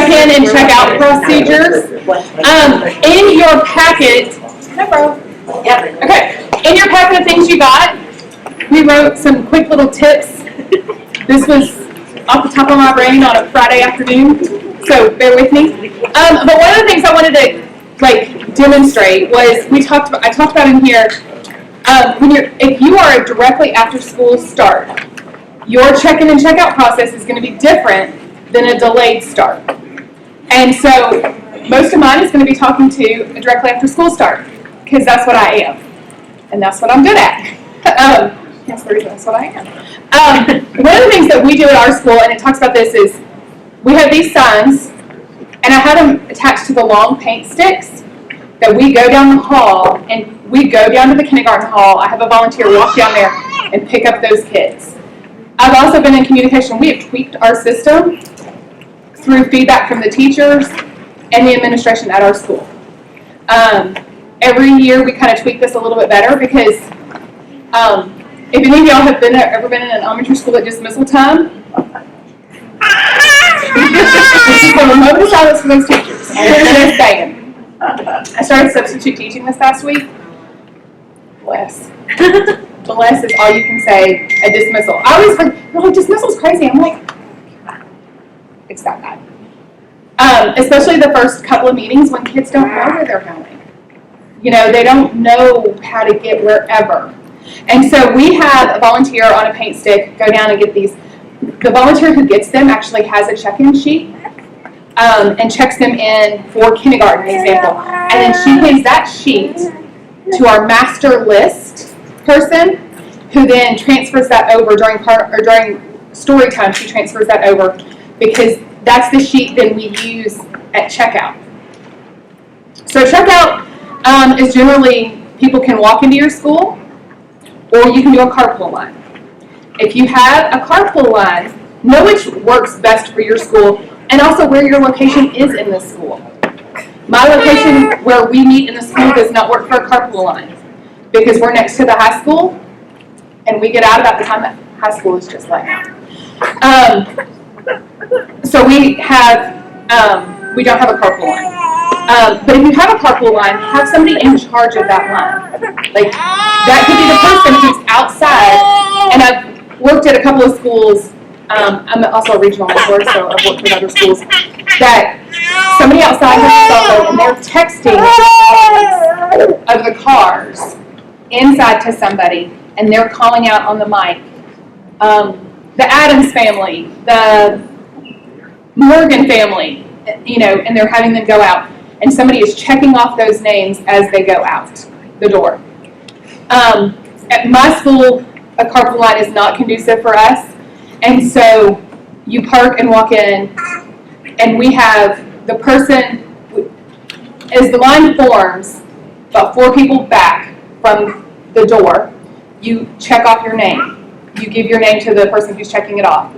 check-in and check-out procedures. In your packet, in your packet of things you got, we wrote some quick little tips. This was off the top of my brain on a Friday afternoon, so bear with me. But one of the things I wanted to demonstrate was I talked about in here. If you are a directly after school start, your check-in and check-out process is going to be different than a delayed start. And so most of mine is going to be talking to a directly after school start, because that's what I am, and that's what I'm good at. Yes, that's what I am. One of the things that we do at our school, and it talks about this, is we have these signs, and I have them attached to the long paint sticks that we go down the hall, and we go down to the kindergarten hall. I have a volunteer walk down there and pick up those kids. I've also been in communication. We have tweaked our system through feedback from the teachers and the administration at our school. Every year we kind of tweak this a little bit better because if any of y'all have ever been in an elementary school at dismissal time, this is a moment of silence for those teachers. They're saying. I started substitute teaching this past week. Bless. Bless is all you can say at dismissal. I always think, you're like, dismissal's crazy. I'm like, it's that bad. Especially the first couple of meetings when kids don't know where they're going. You know, they don't know how to get wherever. And so we have a volunteer on a paint stick go down and get these. The volunteer who gets them actually has a check-in sheet and checks them in for kindergarten example. And then she hands that sheet to our master list person, who then transfers that over during story time. She transfers that over because that's the sheet that we use at checkout. So checkout is generally people can walk into your school, or you can do a carpool line. If you have a carpool line, know which works best for your school and also where your location is in the school. My location where we meet in the school does not work for a carpool line because we're next to the high school and we get out about the time that high school is just like now. So we don't have a carpool line. But if you have a carpool line, have somebody in charge of that line. Like, that could be the person who's outside. And I've worked at a couple of schools. I'm also a regional mentor, so I've worked with other schools. That somebody outside has a cell phone and they're texting of the cars inside to somebody, and they're calling out on the mic. The Adams family, the Morgan family, and they're having them go out. And somebody is checking off those names as they go out the door. At my school, a carpool line is not conducive for us. And so you park and walk in, and we have the person, as the line forms, about 4 people back from the door, you check off your name. You give your name to the person who's checking it off.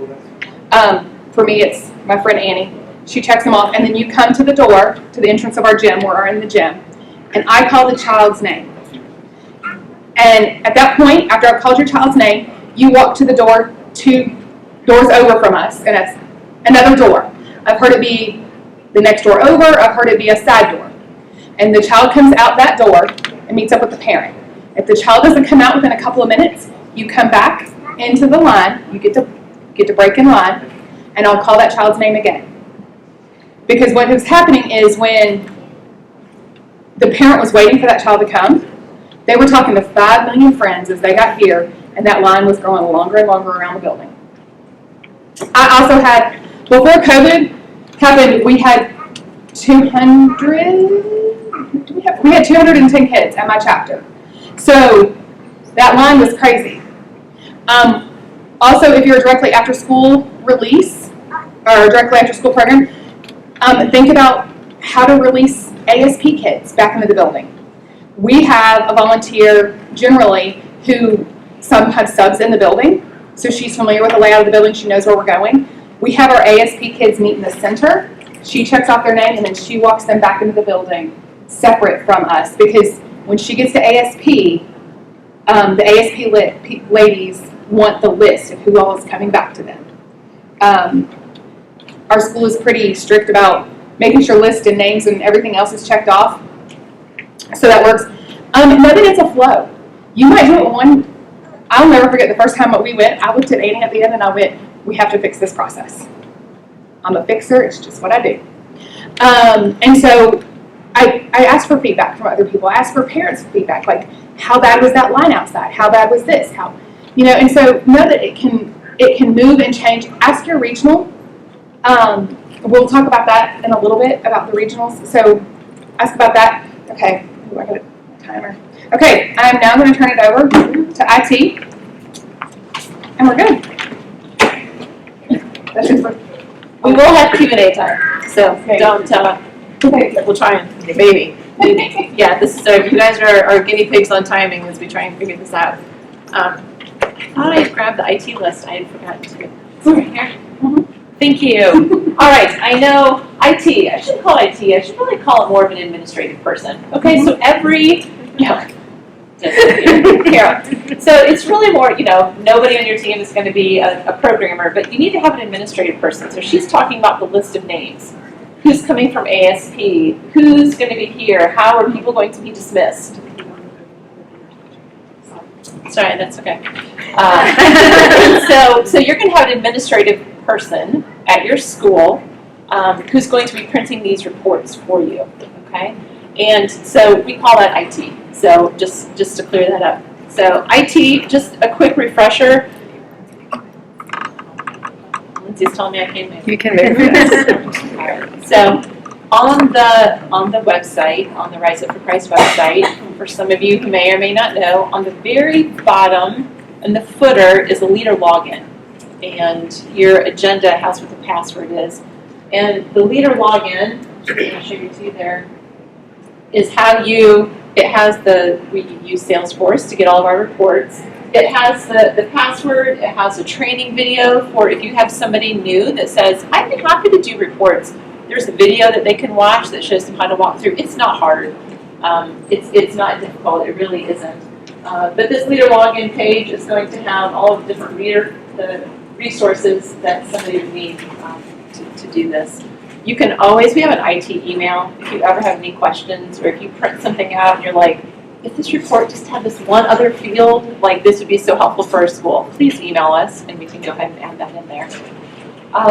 For me, it's my friend Annie. She checks them off, and then you come to the door, to the entrance of our gym. We're in the gym, and I call the child's name. And at that point, after I've called your child's name, you walk to the door 2 doors over from us, and it's another door. I've heard it be the next door over. I've heard it be a side door. And the child comes out that door and meets up with the parent. If the child doesn't come out within a couple of minutes, you come back into the line. You get to break in line, and I'll call that child's name again. Because what was happening is when the parent was waiting for that child to come, they were talking to 5 million friends as they got here, and that line was growing longer and longer around the building. I also had, before COVID happened, we had 210 kids at my chapter. So that line was crazy. Also, if you're a directly after school release or a directly after school program, think about how to release ASP kids back into the building. We have a volunteer generally who sometimes subs in the building, so she's familiar with the layout of the building. She knows where we're going. We have our ASP kids meet in the center. She checks off their name, and then she walks them back into the building separate from us, because when she gets to ASP, the ASP ladies want the list of who all is coming back to them. Our school is pretty strict about making sure lists and names and everything else is checked off. So that works. Know that it's a flow. You might do it I'll never forget the first time that we went. I looked at Annie at the end and I went, we have to fix this process. I'm a fixer. It's just what I do. And so I asked for feedback from other people. I asked for parents' feedback, like how bad was that line outside? How bad was this? And so know that it can move and change. Ask your regional. We'll talk about that in a little bit about the regionals. So ask about that. Okay. Ooh, I got a timer. Okay, I'm now going to turn it over to IT, and we're good. That's it. We will have Q&A time, so don't we'll try and maybe. Yeah, this is you guys are our guinea pigs on timing as we try and figure this out. I thought I grabbed the IT list. I had forgotten to. It's over here. Thank you. All right, I know IT. I shouldn't call it IT. I should probably call it more of an administrative person. Okay, so Carol. So it's really more, nobody on your team is going to be a programmer, but you need to have an administrative person. So she's talking about the list of names. Who's coming from ASP? Who's going to be here? How are people going to be dismissed? Sorry, that's okay. So you're going to have an administrative person at your school who's going to be printing these reports for you, okay? And so we call that IT. So just to clear that up. So IT, just a quick refresher. Lindsay's telling me I can't move. You can move. All right. So on the website, on the Rise Up for Christ website, for some of you who may or may not know, on the very bottom in the footer is a leader login. And your agenda has what the password is. And the leader login, I'll show you to you there, is how we use Salesforce to get all of our reports. It has the password, it has a training video for if you have somebody new that says, I'd be happy to do reports. There's a video that they can watch that shows them how to walk through. It's not hard. It's not difficult. It really isn't. But this leader login page is going to have all of the different the resources that somebody would need to do this. You can always, we have an IT email if you ever have any questions, or if you print something out and you're like, if this report just had this one other field, like this would be so helpful for our school, please email us and we can go ahead and add that in there.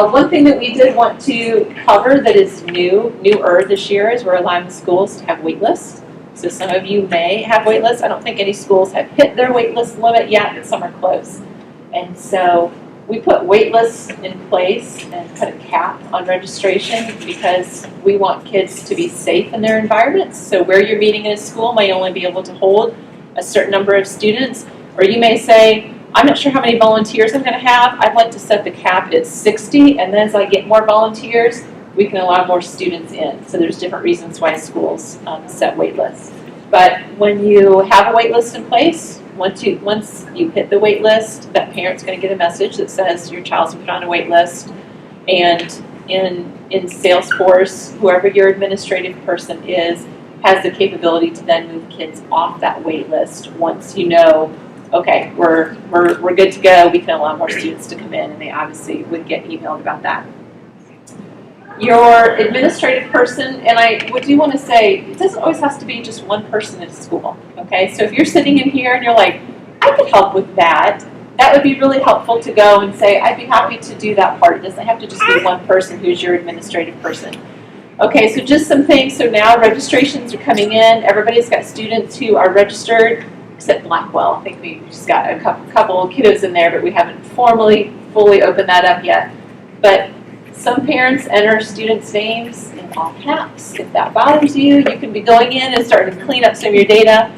One thing that we did want to cover that is newer this year is we're allowing the schools to have wait lists. So some of you may have wait lists. I don't think any schools have hit their wait list limit yet, but some are close. And so we put wait lists in place and put a cap on registration because we want kids to be safe in their environments. So where you're meeting in a school may only be able to hold a certain number of students, or you may say, I'm not sure how many volunteers I'm going to have. I'd like to set the cap at 60, and then as I get more volunteers, we can allow more students in. So there's different reasons why schools set wait lists. But when you have a wait list in place, once you hit the wait list, that parent's going to get a message that says your child's been put on a wait list. And in Salesforce, whoever your administrative person is has the capability to then move kids off that wait list once you know, okay, we're good to go. We can allow more students to come in, and they obviously would get emailed about that. Your administrative person, and I do want to say, it doesn't always have to be just one person at a school, okay? So if you're sitting in here and you're like, I could help with that, that would be really helpful to go and say, I'd be happy to do that part. It doesn't have to just be one person who's your administrative person. Okay, so just some things. So now registrations are coming in. Everybody's got students who are registered, except Blackwell. I think we just got a couple of kiddos in there, but we haven't fully opened that up yet. But some parents enter students' names in all caps. If that bothers you, you can be going in and starting to clean up some of your data.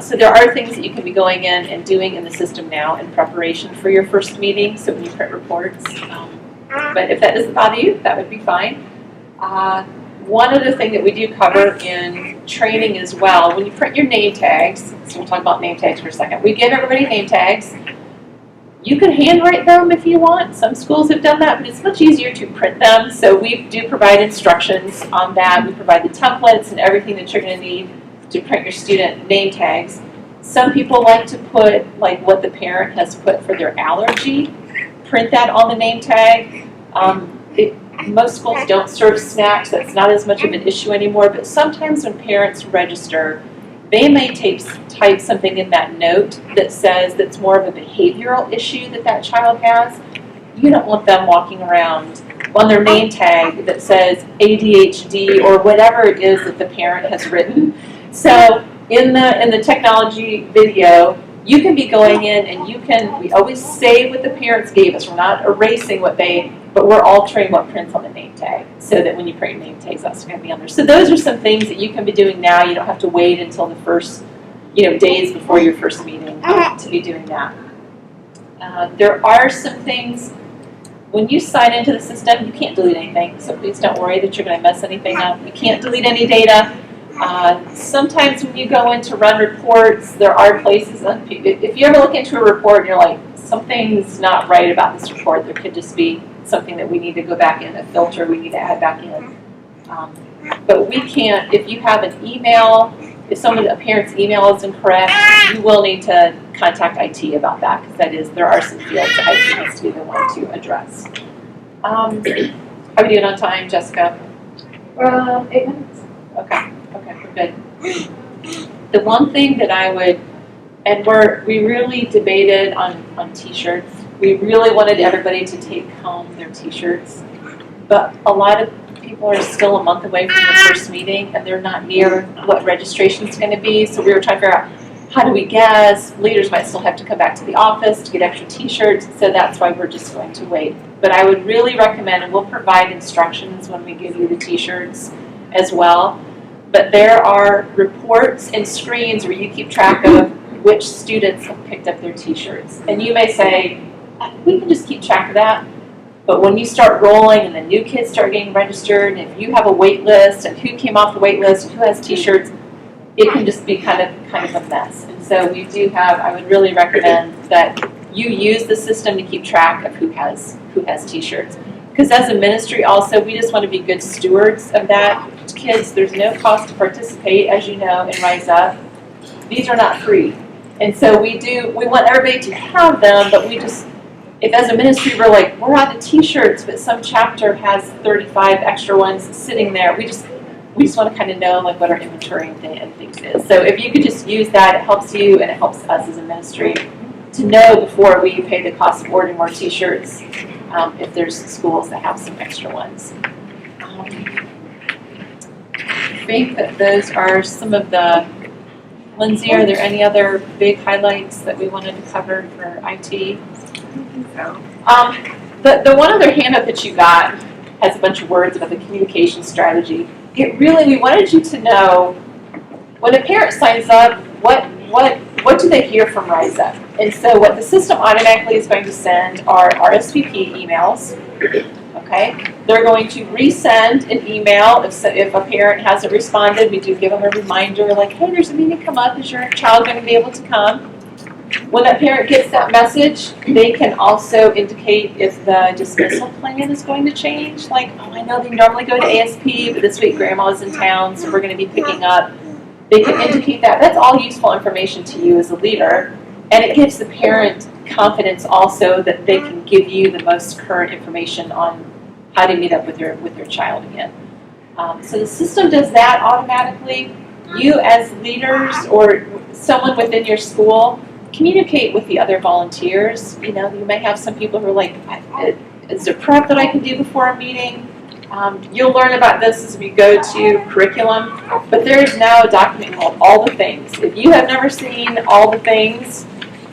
So there are things that you can be going in and doing in the system now in preparation for your first meeting, so when you print reports. But if that doesn't bother you, that would be fine. One other thing that we do cover in training as well, when you print your name tags, so we'll talk about name tags for a second. We give everybody name tags. You can handwrite them if you want. Some schools have done that, but it's much easier to print them. So we do provide instructions on that. We provide the templates and everything that you're going to need to print your student name tags. Some people like to put like what the parent has put for their allergy. Print that on the name tag. Most schools don't serve snacks. That's not as much of an issue anymore. But sometimes when parents register, they may type something in that note that says that's more of a behavioral issue that child has. You don't want them walking around on their name tag that says ADHD or whatever it is that the parent has written. So in the technology video, you can be going in and we always say what the parents gave us. We're not erasing but we're altering what prints on the name tag so that when you print name tags, that's going to be on there. So those are some things that you can be doing now. You don't have to wait until the first, days before your first meeting to be doing that. There are some things, when you sign into the system, you can't delete anything. So please don't worry that you're going to mess anything up. You can't delete any data. Sometimes when you go in to run reports, there are places, if you ever look into a report and you're like, something's not right about this report, there could just be something that we need to go back in, a filter we need to add back in. But we can't, if you have an email, if a parent's email is incorrect, you will need to contact IT about that, because there are some fields that IT has to be the one to address. How are we doing on time, Jessica? 8 minutes. Okay, we're good. The one thing that I would, and we really debated on t-shirts. We really wanted everybody to take home their t-shirts, but a lot of people are still a month away from the first meeting and they're not near what registration is going to be. So we were trying to figure out, how do we guess? Leaders might still have to come back to the office to get extra t-shirts, so that's why we're just going to wait. But I would really recommend, and we'll provide instructions when we give you the t-shirts as well, but there are reports and screens where you keep track of which students have picked up their t-shirts. And you may say, we can just keep track of that. But when you start rolling and the new kids start getting registered, and if you have a wait list and who came off the wait list, who has t-shirts, it can just be kind of a mess. And so we do have, I would really recommend that you use the system to keep track of who has t-shirts. Because as a ministry also, we just want to be good stewards of that. Kids, there's no cost to participate, as you know, in Rise Up. These are not free. And so we want everybody to have them, but if as a ministry we're out of t-shirts, but some chapter has 35 extra ones sitting there, we just want to kind of know what our inventory and things is. So if you could just use that, it helps you and it helps us as a ministry to know before we pay the cost of ordering more t-shirts, if there's schools that have some extra ones. I think that those are some of the, Lindsay, are there any other big highlights that we wanted to cover for IT? The one other handout that you got has a bunch of words about the communication strategy. We wanted you to know, when a parent signs up, what do they hear from Rise Up? And so what the system automatically is going to send are RSVP emails. Okay, they're going to resend an email if a parent hasn't responded. We do give them a reminder, hey, there's a meeting come up. Is your child going to be able to come? When that parent gets that message, they can also indicate if the dismissal plan is going to change. I know they normally go to ASP, but this week Grandma's in town, so we're going to be picking up. They can indicate that. That's all useful information to you as a leader, and it gives the parent confidence also that they can give you the most current information on how to meet up with your child again. So the system does that automatically. You as leaders or someone within your school, communicate with the other volunteers. You may have some people who are is there prep that I can do before a meeting? You'll learn about this as we go to curriculum, but there is now a document called All the Things. If you have never seen All the Things,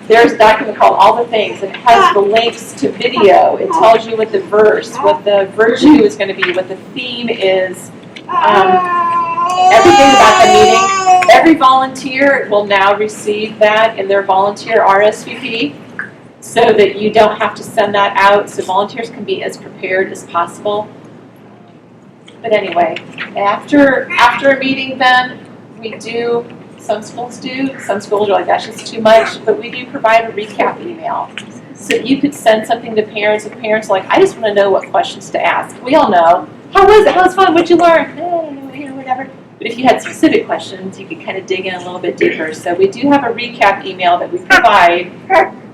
there's a document called All the Things, and it has the links to video. It tells you what the verse, what the virtue is going to be, what the theme is, everything about the meeting. Every volunteer will now receive that in their volunteer RSVP so that you don't have to send that out, so volunteers can be as prepared as possible. But anyway, after a meeting then, some schools are like, that's just too much, but we do provide a recap email. So you could send something to parents, if parents are like, I just want to know what questions to ask. We all know. How was it? How was fun? What'd you learn? Whatever. But if you had specific questions, you could kind of dig in a little bit deeper. So we do have a recap email that we provide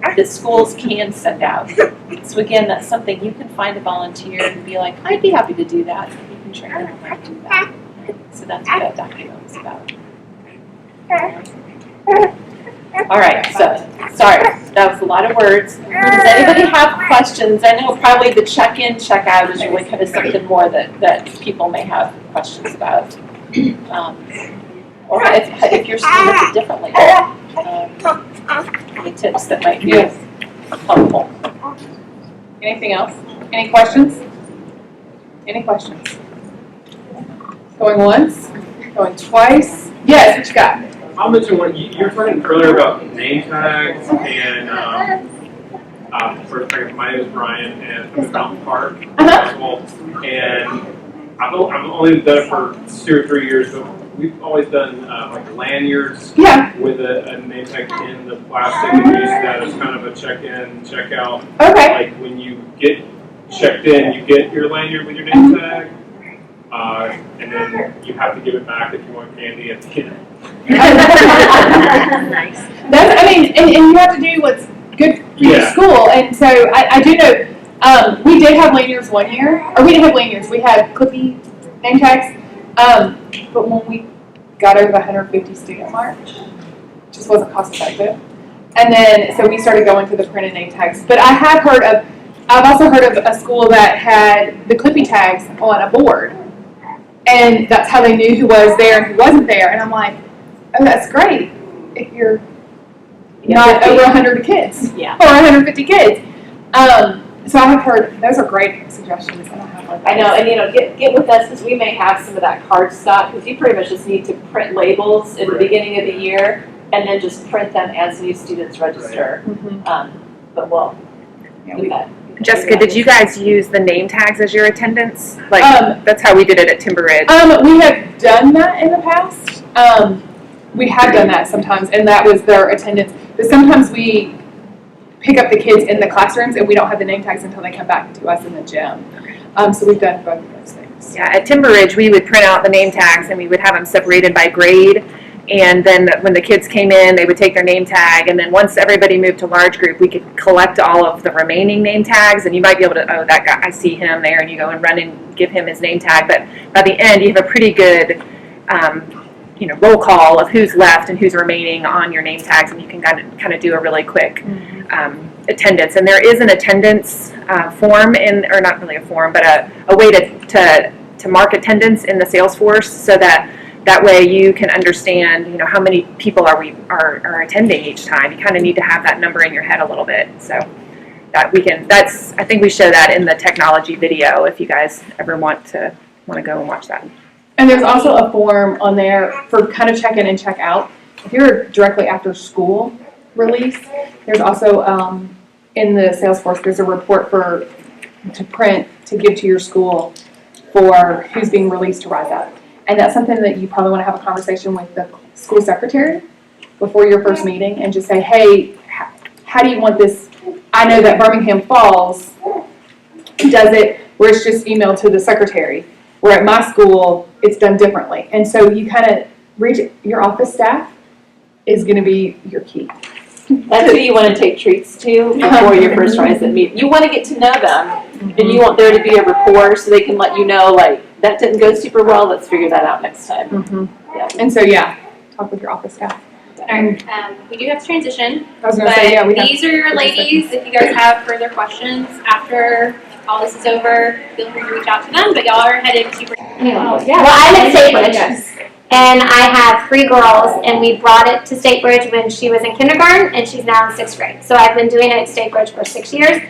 that schools can send out. So again, that's something you can find a volunteer and be like, I'd be happy to do that. You can train them how to do that. So that's what that document was about. All right, so, sorry, that was a lot of words. Does anybody have questions? I know probably the check-in, check-out is really kind of something more that people may have questions about. Or if your school does it differently, any tips that might be helpful. Anything else? Any questions? Any questions? Going once? Going twice? Yes, what you got? I'll mention one. You were talking earlier about name tags, and first, my name is Brian, and I'm at Mountain Park Festival, and I've only done it for 2 or 3 years, but we've always done like lanyards with a name tag in the plastic, and use that as kind of a check-in, check-out. Okay. Like when you get checked in, you get your lanyard with your name tag. And then you have to give it back if you want candy at the end. Nice. That's, I mean, and you have to do what's good for your school. And so I do know, we did have lanyards one year, or we didn't have lanyards, we had clippy name tags. But when we got over the 150 student mark, it just wasn't cost effective. And then, so we started going to the printed name tags. But I've also heard of a school that had the clippy tags on a board. And that's how they knew who was there and who wasn't there. And I'm like, oh, that's great if you're not over 100 kids or 150 kids. So I have heard, those are great suggestions. I know, and get with us because we may have some of that card stock because you pretty much just need to print labels in the beginning of the year and then just print them as new students register. But we'll do that. Jessica, did you guys use the name tags as your attendance? Like, that's how we did it at Timber Ridge. We have done that in the past. We have done that sometimes, and that was their attendance. But sometimes we pick up the kids in the classrooms, and we don't have the name tags until they come back to us in the gym. So we've done both of those things. Yeah, at Timber Ridge, we would print out the name tags, and we would have them separated by grade. And then when the kids came in, they would take their name tag. And then once everybody moved to large group, we could collect all of the remaining name tags. And you might be able to, oh, that guy, I see him there. And you go and run and give him his name tag. But by the end, you have a pretty good, roll call of who's left and who's remaining on your name tags. And you can kind of do a really quick attendance. And there is an attendance form or not really a form, but a way to mark attendance in the Salesforce so that way you can understand, how many people are attending each time. You kind of need to have that number in your head a little bit. So I think we show that in the technology video if you guys ever want to go and watch that. And there's also a form on there for kind of check in and check out. If you're directly after school release, there's also in the Salesforce, there's a report to print to give to your school for who's being released to Rise Up. And that's something that you probably want to have a conversation with the school secretary before your first meeting and just say, hey, how do you want this? I know that Birmingham Falls does it where it's just emailed to the secretary, where at my school it's done differently. And so you kind of reach your office staff is going to be your key. That's who you want to take treats to before your first Rise Up meeting. You want to get to know them, and you want there to be a rapport so they can let you know, like, that didn't go super well, let's figure that out next time. Yeah. And so, talk with your office staff. Alright, we do have to transition, I was going but to say, these are your ladies. If you guys have further questions after all this is over, feel free to reach out to them, but y'all are headed to... Well, I'm at State Bridge, and I have 3 girls, and we brought it to State Bridge when she was in kindergarten, and she's now in 6th grade. So I've been doing it at State Bridge for 6 years,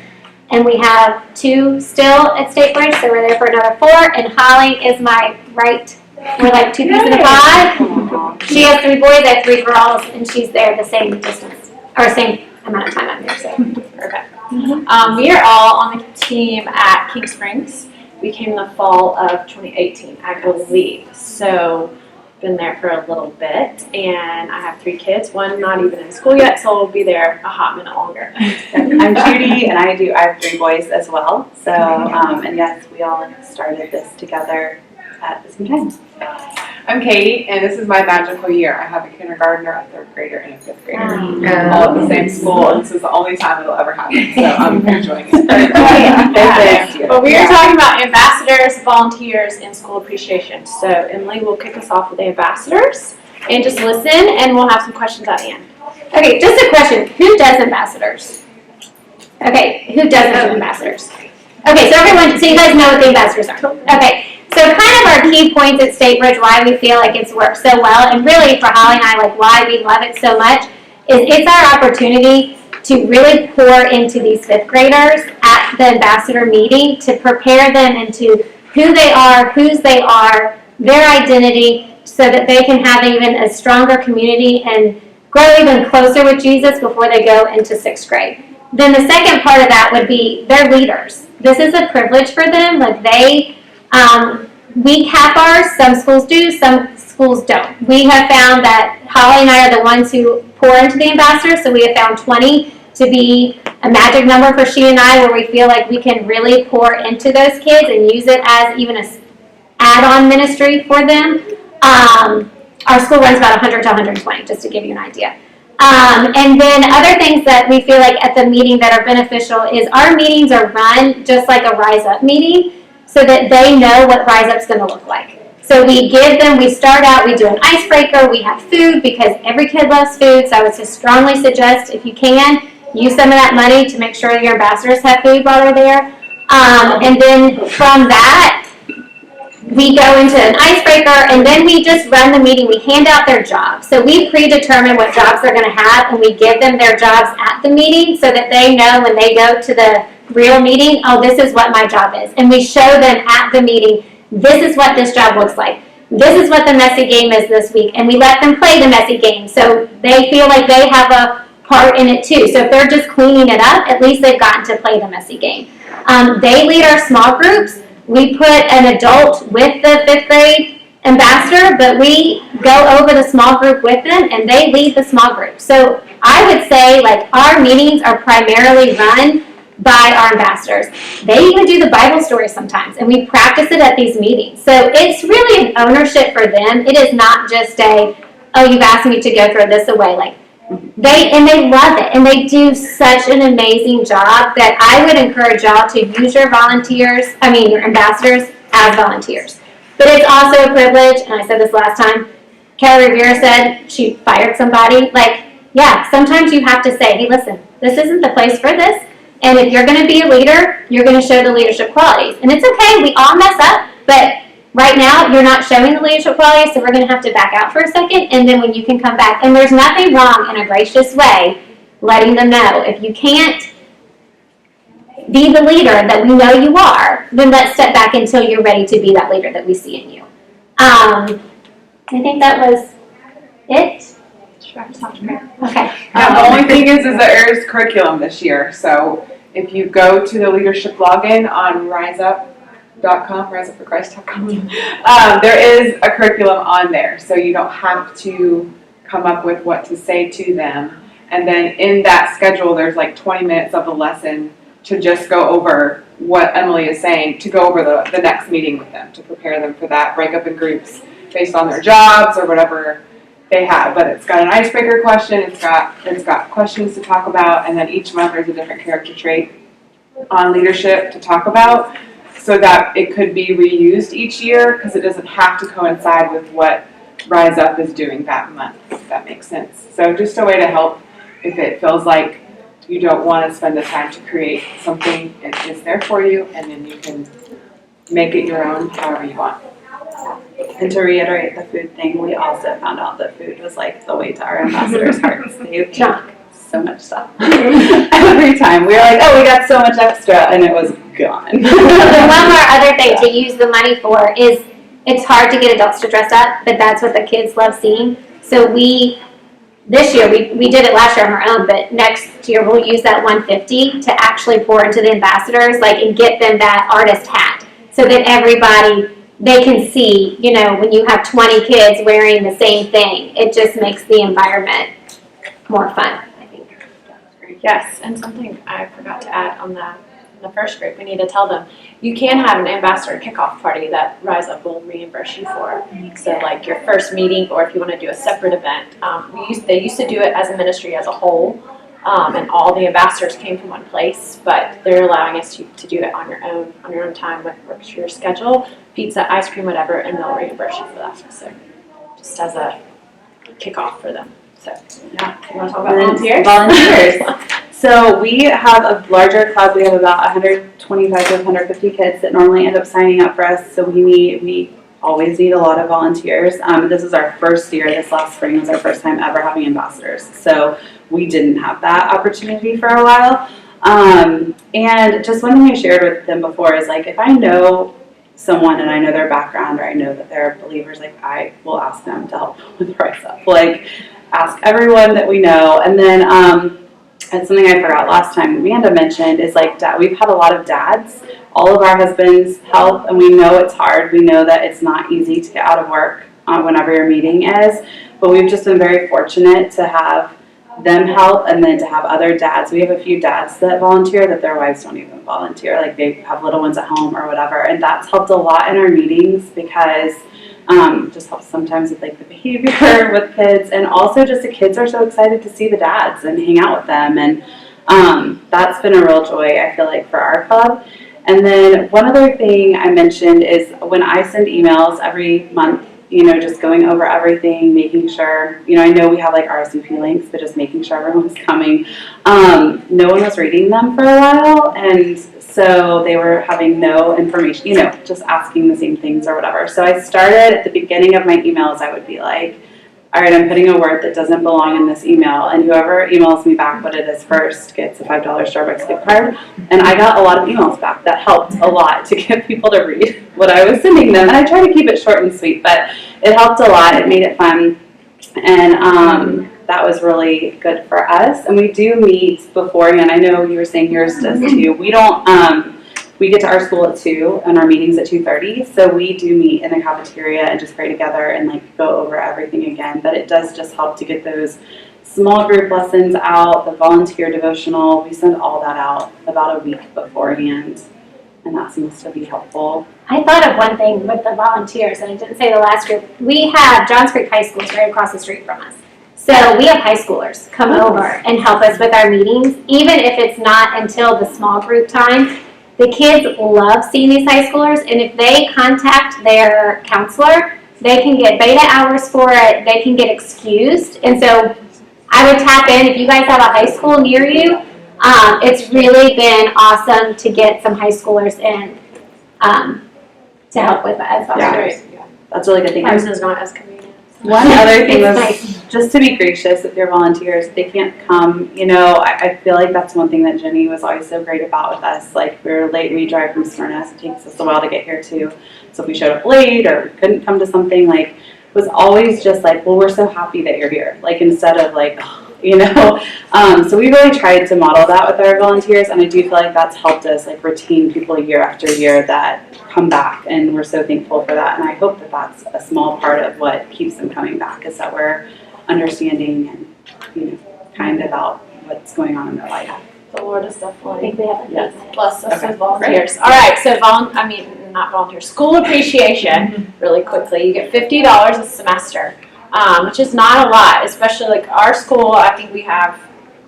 and we have 2 still at State Bridge, so we're there for another 4, and Holly is my we're like 2 pieces of pie. She has 3 boys, I have 3 girls, and she's there the same distance, or same amount of time I'm there, so. Perfect. We are all on the team at King Springs. We came in the fall of 2018, I believe. So, been there for a little bit, and I have 3 kids. One not even in school yet, so we'll be there a hot minute longer. I'm Judy, and I have 3 boys as well. So, and yes, we all started this together at the same time. I'm Katie, and this is my magical year. I have a kindergartner, a third grader, and a fifth grader, all Oh. at the same school, and this is the only time it'll ever happen, so I'm enjoying it. Thank you. Well, we are talking about ambassadors, volunteers, and school appreciation. So Emily will kick us off with the ambassadors, and just listen, and we'll have some questions at the end. Okay, just a question. Who does ambassadors? Okay, who doesn't do ambassadors? Okay, so everyone, so you guys know what the ambassadors are. Okay, so kind of our key points at State Bridge, why we feel like it's worked so well, and really for Holly and I, like why we love it so much, is it's our opportunity to really pour into these fifth graders at the ambassador meeting to prepare them into who they are, whose they are, their identity, so that they can have even a stronger community and grow even closer with Jesus before they go into sixth grade. Then the second part of that would be their leaders. This is a privilege for them. Like we cap ours. Some schools do, some schools don't. We have found that Holly and I are the ones who pour into the ambassadors, so we have found 20 to be a magic number for she and I, where we feel like we can really pour into those kids and use it as even a add-on ministry for them. Our school runs about 100 to 120, just to give you an idea. And then other things that we feel like at the meeting that are beneficial is our meetings are run just like a Rise Up meeting, so that they know what Rise Up's going to look like. So we start out, we do an icebreaker, we have food because every kid loves food, so I would just strongly suggest if you can, use some of that money to make sure your ambassadors have food while they're there. And then from that, we go into an icebreaker, and then we just run the meeting. We hand out their jobs. So we predetermine what jobs they're going to have, and we give them their jobs at the meeting so that they know when they go to the real meeting, oh, this is what my job is. And we show them at the meeting, this is what this job looks like. This is what the messy game is this week. And we let them play the messy game so they feel like they have a part in it too. So if they're just cleaning it up, at least they've gotten to play the messy game. They lead our small groups. We put an adult with the fifth grade ambassador, but we go over the small group with them, and they lead the small group. So I would say, like, our meetings are primarily run by our ambassadors. They even do the Bible story sometimes, and we practice it at these meetings. So it's really an ownership for them. It is not just oh, you've asked me to go throw this away. Like, they love it, and they do such an amazing job that I would encourage y'all to use your your ambassadors as volunteers. But it's also a privilege, and I said this last time, Kelly Rivera said she fired somebody. Like, yeah, sometimes you have to say, hey, listen, this isn't the place for this, and if you're going to be a leader, you're going to show the leadership qualities. And it's okay, we all mess up, but right now, you're not showing the leadership qualities, so we're going to have to back out for a second, and then when you can come back, and there's nothing wrong in a gracious way letting them know. If you can't be the leader that we know you are, then let's step back until you're ready to be that leader that we see in you. I think that was it. Okay. The only thing is that there's curriculum this year, so if you go to the leadership login on riseupforchrist.com, there is a curriculum on there, so you don't have to come up with what to say to them. And then in that schedule, there's like 20 minutes of the lesson to just go over what Emily is saying, to go over the next meeting with them, to prepare them for that, break up in groups based on their jobs or whatever they have. But it's got an icebreaker question, it's got questions to talk about, and then each month there's a different character trait on leadership to talk about, so that it could be reused each year, because it doesn't have to coincide with what Rise Up is doing that month, if that makes sense. So just a way to help if it feels like you don't want to spend the time to create something, it's there for you, and then you can make it your own however you want. And to reiterate the food thing, we also found out that food was like the way to our ambassadors' hearts. They ate so much stuff. Every time. We were like, oh, we got so much extra, and it was gone. And one more other thing to use the money for is, it's hard to get adults to dress up, but that's what the kids love seeing. So this year, we did it last year on our own, but next year we'll use that $150 to actually pour into the ambassadors, and get them that artist hat, so that everybody, they can see, when you have 20 kids wearing the same thing, it just makes the environment more fun, I think. Yes, and something I forgot to add on the in the first group, we need to tell them, you can have an ambassador kickoff party that Rise Up will reimburse you for. So like your first meeting, or if you want to do a separate event. They used to do it as a ministry as a whole, and all the ambassadors came from one place, but they're allowing us to do it on your own time, what works for your schedule, pizza, ice cream, whatever, and they'll reimburse you for that. So just as a kickoff for them. So yeah, you want to talk about volunteers? Volunteers. So we have a larger club. We have about 125 to 150 kids that normally end up signing up for us. So we always need a lot of volunteers. This is our first year. This last spring was our first time ever having ambassadors. So we didn't have that opportunity for a while. And just one thing I shared with them before is like, if I know someone and I know their background, or I know that they're believers, like I will ask them to help with Rise Up. Like ask everyone that we know. And then and something I forgot last time Amanda mentioned is like we've had a lot of dads. All of our husbands help, and we know it's hard. We know that it's not easy to get out of work whenever your meeting is, but we've just been very fortunate to have them help, and then to have other dads. We have a few dads that volunteer that their wives don't even volunteer, like they have little ones at home or whatever, and that's helped a lot in our meetings because just helps sometimes with like the behavior with kids, and also just the kids are so excited to see the dads and hang out with them, and that's been a real joy, I feel like, for our club. And then one other thing I mentioned is when I send emails every month, just going over everything, making sure, I know we have like RSVP links, but just making sure everyone's coming. No one was reading them for a while, and so they were having no information, just asking the same things or whatever. So I started at the beginning of my emails, I would be like, all right, I'm putting a word that doesn't belong in this email, and whoever emails me back what it is first gets a $5 Starbucks gift card. And I got a lot of emails back that helped a lot to get people to read what I was sending them. And I try to keep it short and sweet, but it helped a lot. It made it fun, and that was really good for us. And we do meet beforehand. I know you were saying yours does too. We don't. We get to our school at 2 and our meeting's at 2:30, so we do meet in the cafeteria and just pray together and like go over everything again. But it does just help to get those small group lessons out, the volunteer devotional. We send all that out about a week beforehand, and that seems to be helpful. I thought of one thing with the volunteers, and I didn't say the last group. We have Johns Creek High School right across the street from us. So we have high schoolers come over and help us with our meetings, even if it's not until the small group time. The kids love seeing these high schoolers, and if they contact their counselor, they can get beta hours for it, they can get excused. And so I would tap in if you guys have a high school near you. It's really been awesome to get some high schoolers in to help with that as volunteers. Yeah, that's really good thing. Ours is not as convenient. One other thing was nice. just to be gracious with your volunteers. If they can't come, I feel like that's one thing that Jenny was always so great about with us. Like, we were late, we drive from Smyrna, so it takes us a while to get here too. So if we showed up late or couldn't come to something, like, it was always just like, well, we're so happy that you're here. Like, instead of like, so we really tried to model that with our volunteers, and I do feel like that's helped us like retain people year after year that come back, and we're so thankful for that. And I hope that that's a small part of what keeps them coming back, is that we're understanding and kind about what's going on in their life. The Lord is I definitely think we have a blessed us Okay, with volunteers. All right, so not volunteers, school appreciation, really quickly. You get $50 a semester, which is not a lot, especially like our school. I think we have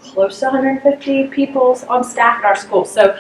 close to 150 people on staff at our school. So,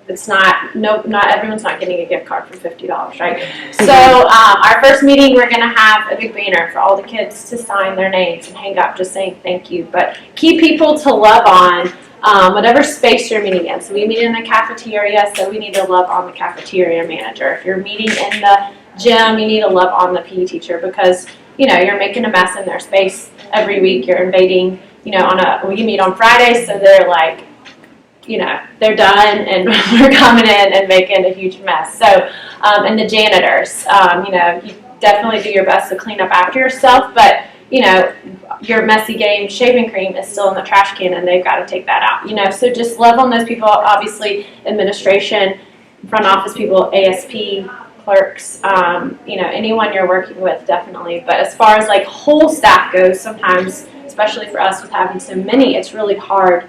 it's not everyone's not getting a gift card for $50, right? So our first meeting, we're gonna have a big banner for all the kids to sign their names and hang up, just saying thank you. But key people to love on whatever space you're meeting in. So we meet in the cafeteria, so we need to love on the cafeteria manager. If you're meeting in the gym, you need to love on the PE teacher, because you're making a mess in their space every week. You're invading. We meet on Fridays, so they're like, they're done, and we're coming in and making a huge mess. So, and the janitors, you definitely do your best to clean up after yourself, but, your messy game shaving cream is still in the trash can, and they've got to take that out, so just love on those people. Obviously, administration, front office people, ASP, clerks, anyone you're working with, definitely. But as far as like whole staff goes, sometimes, especially for us with having so many, it's really hard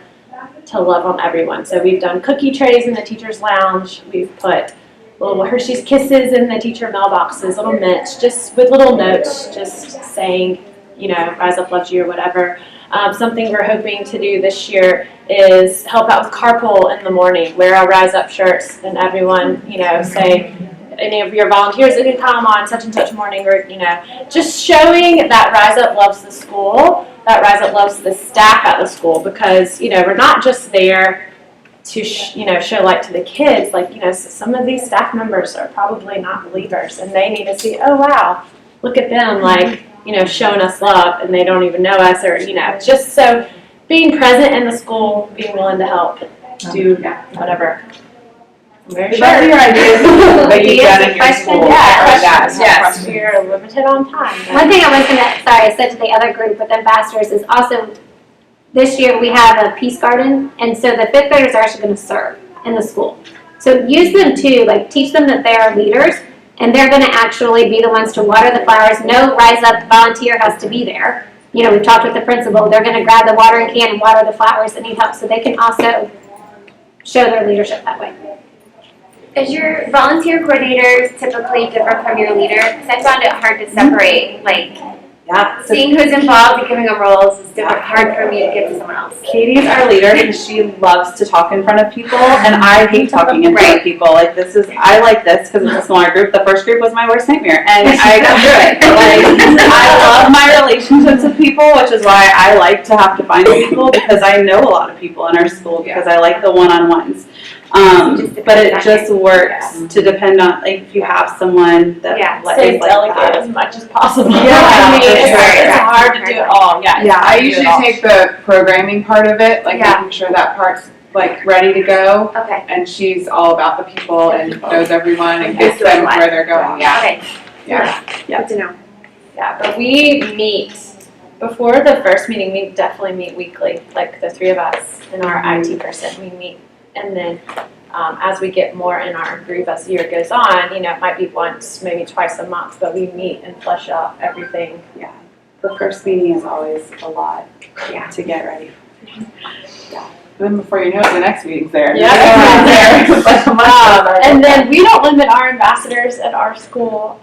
to love on everyone. So we've done cookie trays in the teacher's lounge. We've put little Hershey's Kisses in the teacher mailboxes, little mints, just with little notes, just saying, you know, Rise Up loves you or whatever. Something we're hoping to do this year is help out with carpool in the morning, wear our Rise Up shirts, and everyone, you know, say, any of your volunteers that can come on such and such morning, or, you know, just showing that Rise Up loves the school, that Rise Up loves the staff at the school, because, you know, we're not just there to, you know, show light to the kids. Like, you know, some of these staff members are probably not believers, and they need to see, oh, wow, look at them, like, you know, showing us love, and they don't even know us, or, you know, just so being present in the school, being willing to help do whatever. I'm very sure. Your ideas that you've done in your school. Yes, we're limited on time. One thing I was I said to the other group with ambassadors is also, this year we have a peace garden, and so the 5th graders are actually going to serve in the school. So use them too, like teach them that they are leaders, and they're going to actually be the ones to water the flowers. No Rise Up volunteer has to be there. You know, we've talked with the principal. They're going to grab the watering can and water the flowers that need help, so they can also show their leadership that way. Is your volunteer coordinators typically different from your leader? Because I found it hard to separate, like, seeing who's involved and giving them roles is hard for me to give to someone else. Katie's our leader because she loves to talk in front of people, and I hate talking in front of people. Like, I like this because it's a smaller group. The first group was my worst nightmare, and I got through it. Like, I love my relationships with people, which is why I like to have to find people, because I know a lot of people in our school, because I like the one-on-ones. But it just works to depend on, like, if you have someone that Say like delegate that. as much as possible. Yeah, I mean, for sure. it's hard to do it all. Yeah, I usually take the programming part of it, like making sure that part's like ready to go. Okay. And she's all about the people and knows everyone and gets them where they're going. Yeah. Okay. Yeah. Good to know. Yeah, but we meet, before the first meeting, we definitely meet weekly, like the 3 of us and our IT person, we meet. And then as we get more in our group as the year goes on, you know, it might be once, maybe twice a month, but we meet and flesh out everything. Yeah, the first meeting is always a lot to get ready. Then before you know it, the next meeting's there. And then we don't limit our ambassadors at our school.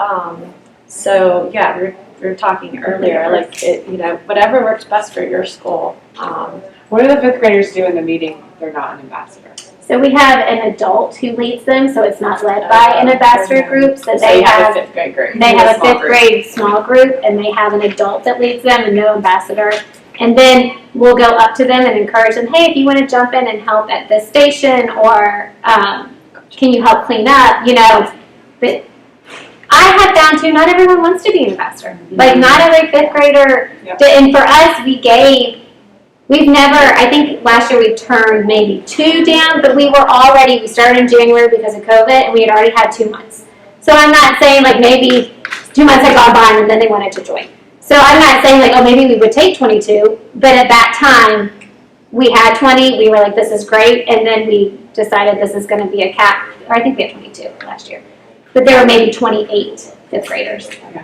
So yeah, we were talking earlier, like, you know, whatever works best for your school. What do the 5th graders do in the meeting? They're not an ambassador. So we have an adult who leads them, so it's not led by an ambassador group. So So they you have have a 5th grade group. They have a small 5th group. grade small group, and they have an adult that leads them and no ambassador. And then we'll go up to them and encourage them, hey, if you want to jump in and help at this station, or can you help clean up, you know. But I have found too, not everyone wants to be an ambassador. Like, not every 5th grader, and for us, we've never, I think last year we turned maybe 2 down, but we started in January because of COVID, and we had already had 2 months. So I'm not saying, like, maybe 2 months had gone by and then they wanted to join. So I'm not saying, like, oh, maybe we would take 22, but at that time, we had 20, we were like, this is great, and then we decided this is going to be a cap, or I think we had 22 last year. But there were maybe 28 5th graders. Okay.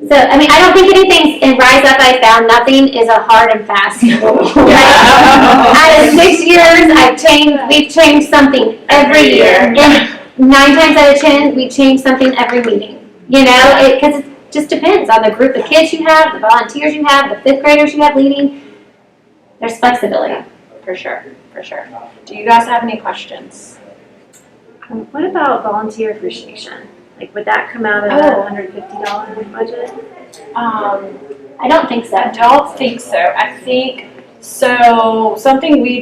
So, I mean, I don't think anything in Rise Up I found, nothing is a hard and fast rule. Out of 6 years, we've changed something every year. And 9 times out of 10, we change something every meeting. You know, because it just depends on the group of kids you have, the volunteers you have, the 5th graders you have leading. There's flexibility. For sure, for sure. Do you guys have any questions? What about volunteer appreciation? Like, would that come out of the $150 budget? I don't think so. I don't think so. I think, so something we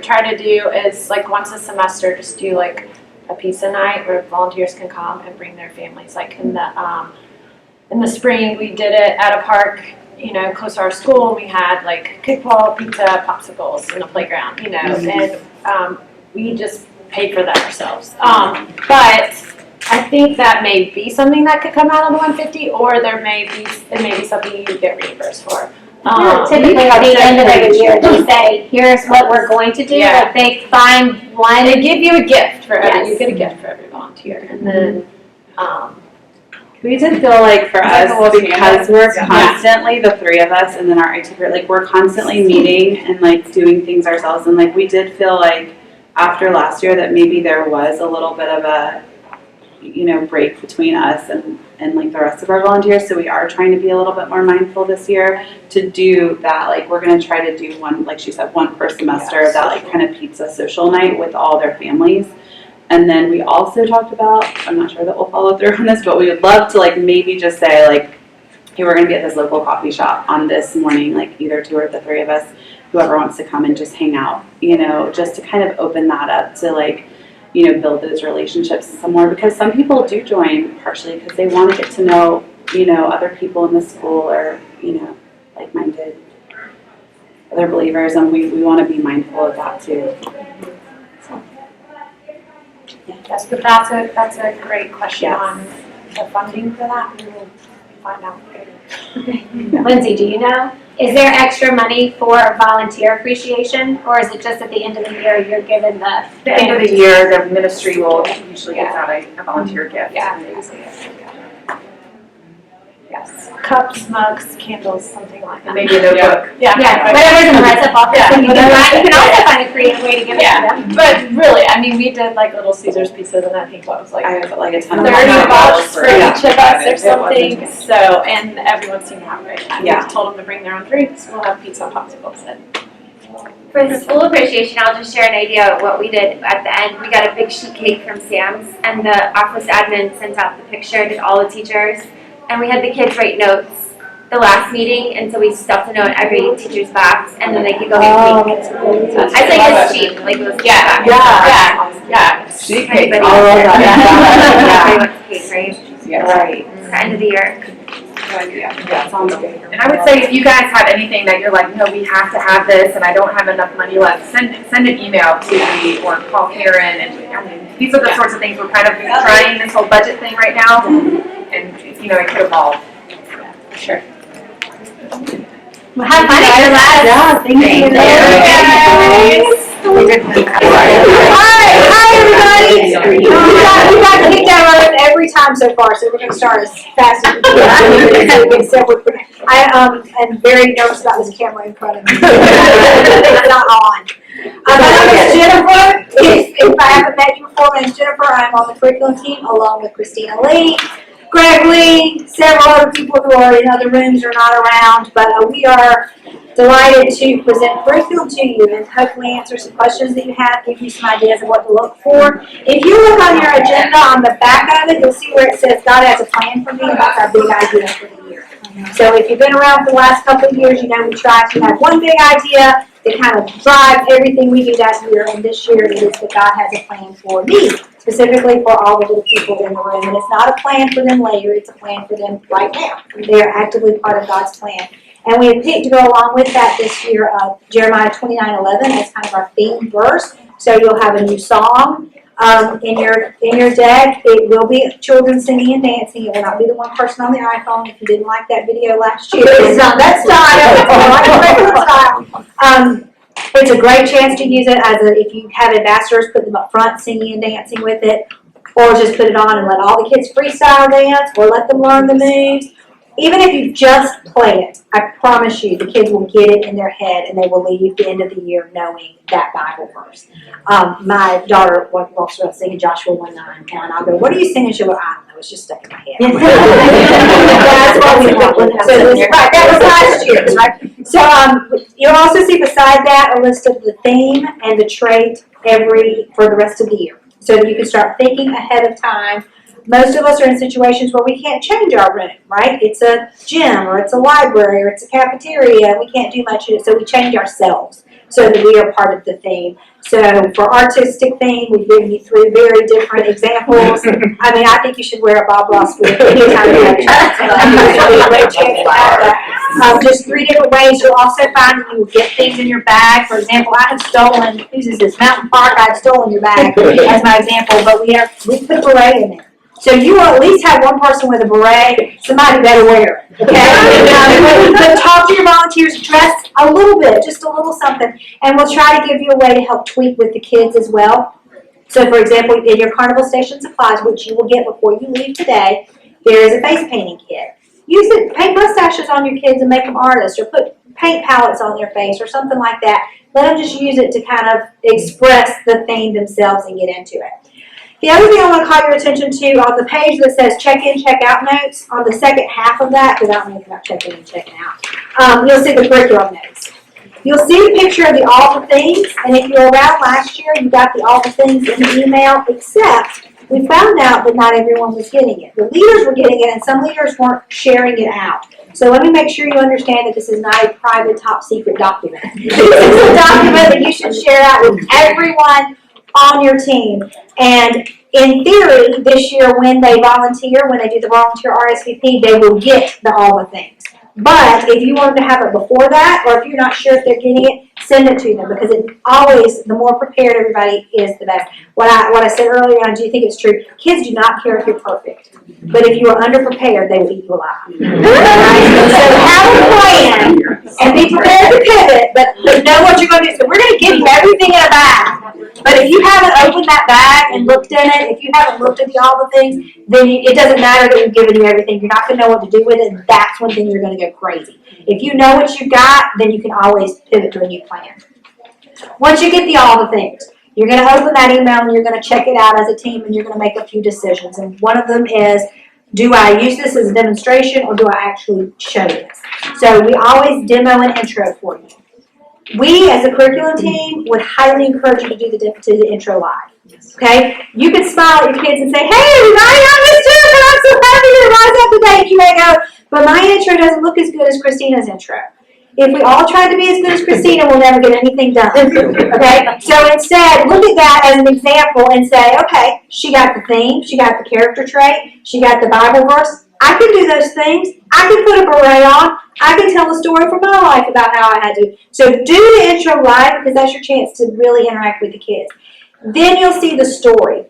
try to do is, like, once a semester, just do like a pizza night where volunteers can come and bring their families. Like in the spring, we did it at a park, you know, close to our school. We had like kickball, pizza, popsicles in the playground, you know, and we just paid for that ourselves. But I think that may be something that could come out of the 150, or it may be something you get reimbursed for. Typically, at the end of every year, they say, here's what we're going to do. Yeah. Like, they find one. They give you a gift for every, Yes. you get a gift for every volunteer. And then, We did feel like for It's like a us, little because stand-up. we're Yeah. constantly, the three of us and then our IT group, like we're constantly meeting and like doing things ourselves. And like we did feel like after last year that maybe there was a little bit of a, break between us and like the rest of our volunteers. So we are trying to be a little bit more mindful this year to do that. Like we're going to try to do one, like she said, one per semester of that like kind of pizza social night with all their families. And then we also talked about, I'm not sure that we'll follow through on this, but we would love to like maybe just say like, hey, we're gonna be at this local coffee shop on this morning, like either two or the three of us, whoever wants to come and just hang out, just to kind of open that up to like, build those relationships some more, because some people do join partially because they want to get to know, other people in the school or, like-minded other believers, and we want to be mindful of that too. Yes, but that's a great question Yes. on the funding for that. We will find out later. Lindsay, do you know? Is there extra money for volunteer appreciation, or is it just at the end of the year you're given the? The end of the year, the ministry will usually give out a volunteer gift. Yeah, yes. Cups, mugs, candles, something like that. Maybe a notebook. Yeah, whatever's in the red stuff. Yeah. You can also find a creative way to give it to Yeah, them. but really, I mean, we did like little Caesar's pizzas, and I think what was like I have like a ton of $30 for yeah. each of us or It something. wasn't- So, and everyone seemed to have a great time. Yeah. We told them to bring their own drinks. We'll have pizza and popsicles. And For the school appreciation, I'll just share an idea of what we did at the end. We got a big sheet cake from Sam's, and the office admin sent out the picture to all the teachers, and we had the kids write notes the last meeting, and so we stuffed a note in every teacher's box, and then they could go get cake. I think it's cheap, like it was. yeah. Sheet Everybody cake, wants all of it. that. Everybody wants cake, right? Right. It's the end of the year. Yeah, sounds good. And I would say if you guys have anything that you're like, no, we have to have this and I don't have enough money left, send an email to me or call Karen. And these are the sorts of things we're kind of trying this whole budget thing right now. And, it could evolve. Sure. Well, have fun at your last. Yeah, thank you. Hi everybody. We got kicked out of it every time so far, so we're going to start as fast as we can. I am very nervous about this camera in front of me. It's not on. My name is Jennifer. If I haven't met you before, my name is Jennifer. I'm on the curriculum team along with Christina Lee, Greg Lee, several other people who are in other rooms or not around, but we are delighted to present curriculum to you and hopefully answer some questions that you have, give you some ideas of what to look for. If you look on your agenda on the back of it, you'll see where it says God has a plan for me, and that's our big idea for the year. So if you've been around for the last couple of years, you know we try to have one big idea that kind of drives everything we do that year, and this year it is that God has a plan for me, specifically for all the little people in the room. And it's not a plan for them later, it's a plan for them right now. They are actively part of God's plan. And we have picked to go along with that this year Jeremiah 29:11 as kind of our theme verse. So you'll have a new song in your deck. It will be children singing and dancing. It will not be the one person on the iPhone. If you didn't like that video last year, it's not that style. It's not regular style. It's a great chance to use it if you have ambassadors, put them up front singing and dancing with it, or just put it on and let all the kids freestyle dance, or let them learn the moves. Even if you just play it, I promise you the kids will get it in their head and they will leave the end of the year knowing that Bible verse. My daughter walks around singing Joshua 1:9, and I'll go, "What are you singing?" She'll go, "I don't know, it's just stuck in my head." That's what we want. That was last year's, right? So you'll also see beside that a list of the theme and the trait for the rest of the year, so that you can start thinking ahead of time. Most of us are in situations where we can't change our room, right? It's a gym, or it's a library, or it's a cafeteria, and we can't do much in it, so we change ourselves so that we are part of the theme. So for artistic theme, we've given you 3 very different examples. I mean, I think you should wear a Bob Ross wig anytime you have a chance. Just 3 different ways. You'll also find that you will get things in your bag. For example, I have stolen, whose is this, Mountain Park, I have stolen your bag as my example, but we put a beret in there. So you will at least have one person with a beret. Somebody better wear it, okay? But talk to your volunteers, dress a little bit, just a little something, and we'll try to give you a way to help tweak with the kids as well. So, for example, in your carnival station supplies, which you will get before you leave today, There is a face painting kit. Use it, paint mustaches on your kids and make them artists, or put paint palettes on their face or something like that. Let them just use it to kind of express the theme themselves and get into it. The other thing I want to call your attention to, on the page that says check-in, check-out notes, on the second half of that, because I don't know anything about check-in and checking out, you'll see the curriculum notes. You'll see the picture of the all the things, and if you were around last year, you got the all the things in the email, except we found out that not everyone was getting it. The leaders were getting it, and some leaders weren't sharing it out. So let me make sure you understand that this is not a private, top secret document. This is a document that you should share out with everyone on your team. And in theory, this year when they volunteer, when they do the volunteer RSVP, they will get the all the things. But if you want to have it before that, or if you're not sure if they're getting it, send it to them, because it always, the more prepared everybody is, the best. What I said earlier, and I do think it's true, kids do not care if you're perfect. But if you are underprepared, they will eat you alive. Right? So have a plan and be prepared to pivot, but know what you're going to do. So we're going to give you everything in a bag. But if you haven't opened that bag and looked in it, if you haven't looked at all the things, then it doesn't matter that we've given you everything. You're not going to know what to do with it, and that's one thing you're going to go crazy. If you know what you got, then you can always pivot to a new plan. Once you get all the things, you're going to open that email and you're going to check it out as a team, and you're going to make a few decisions. And one of them is, do I use this as a demonstration, or do I actually show this? So we always demo an intro for you. We, as a curriculum team, would highly encourage you to do the intro live. Okay? You can smile at your kids and say, hey, everybody, I'm Miss Jennifer, I'm so happy to rise up today. And you may go, but my intro doesn't look as good as Christina's intro. If we all tried to be as good as Christina, we'll never get anything done. Okay? So instead, look at that as an example and say, okay, she got the theme, she got the character trait, she got the Bible verse. I can do those things. I can put a beret on. I can tell a story from my life about how I had to. So do the intro live, because that's your chance to really interact with the kids. Then you'll see the story.